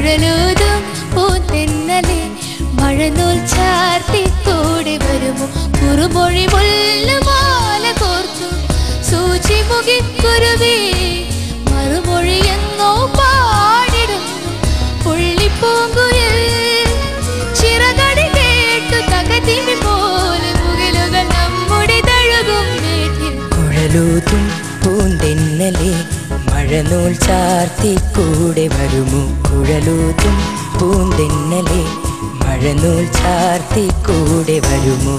കുഴലൂതും പൂന്തെന്നലെ മഴനൂൽ ചാർത്തി കൂടെ വരുമോ കുറുമൊഴി മുല്ലമാല കോർത്തു സൂചി മുകിക്കുരുവി മറുമൊഴി എന്നോ പാടിടുന്നു പുള്ളിപ്പൂങ്കുയിൽ ചിറകടി കേട്ടു തകതിമി പോലെ മുകിലുകൾ നമ്മുടെ തഴുകും വീട്ടിൽ കുഴലൂതും പൂന്തെന്നലെ മഴനൂൽ ചാർത്തി കൂടെ വരുമോ കുഴലൂതും പൂന്തെന്നലെ മഴനൂൽ ചാർത്തി കൂടെ വരുമോ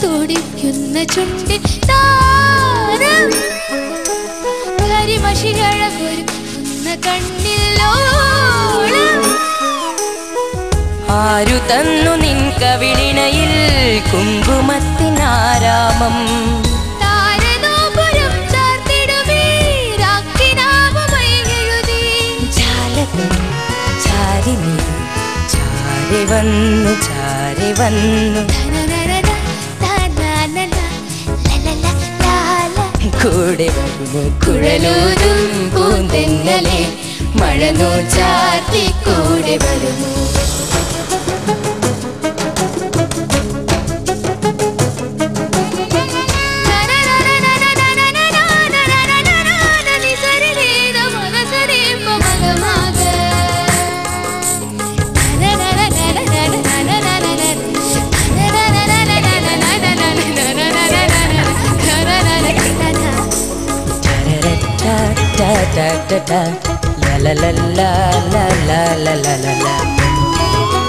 തുടിക്കുന്ന ചുണ്ടിൽ താരം കരിമഷികളൊരുക്കുന്ന കണ്ണിലോളം ആരു തന്നു നിൻ കവിളിണയിൽ കുങ്കുമത്തിനാരാമം താരനോപുരം ചാർത്തിടുമേ രാക്കിനാമമായി എഴുതി ജാലകം ചാരിനി ചാരി വന്നു ചാരി വന്നു കൂടെ വരുമോ കുഴലൂതും പൂന്തെന്നലെ മഴനൂൽ ചാർത്തി കൂടെ വരുമോ la la la la la la la la la.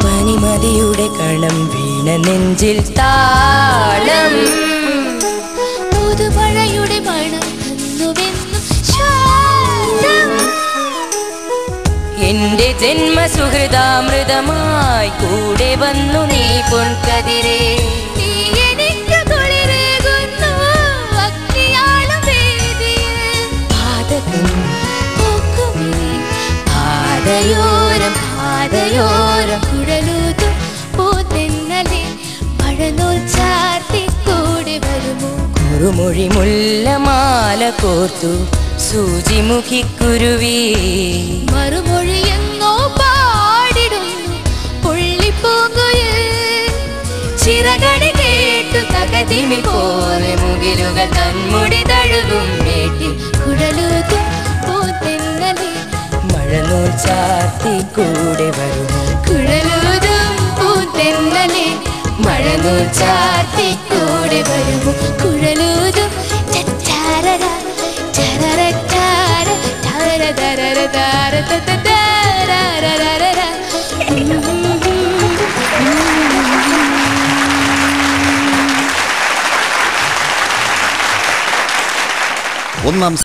പനിമതിയുടെ കണം വീണ നെഞ്ചിൽ താളം പുതുമഴയുടെ മണം തന്നുവെന്നു ശാന്തം എന്റെ ജന്മസുഹൃതാമൃതമായി കൂടെ വന്നു നീ പൊൻകതിരേ പാതയോരം പാതയോരം കുഴലൂതും പൂന്തെന്നലെ മഴനൂൽ ചാർത്തി കൂടെ വരുമോ കുറുമൊഴി മുല്ലമാല കോർത്തു സൂചി മുഖിക്കുരുവി മറുമൊഴി എന്നോ പാടിടുന്നു പുള്ളിപ്പൂങ്കുയിൽ ചിറകടി കേട്ടു തകതിമി പോലെ മുകിലുകൾ തന്മുടി തഴുകും വീട്ടിൽ കുഴലൂതും പൂന്തെന്നലെ മഴനൂൽ ചാർത്തി കൂടെ വരുമോ കുഴലൂതും പൂന്തെന്നലെ മഴനൂൽ ചാർത്തി കൂടെ വരുമോ കുഴലൂതും ചച്ചാരര ചരരച്ചാര ചരരരര താരതരര ഒന്നാം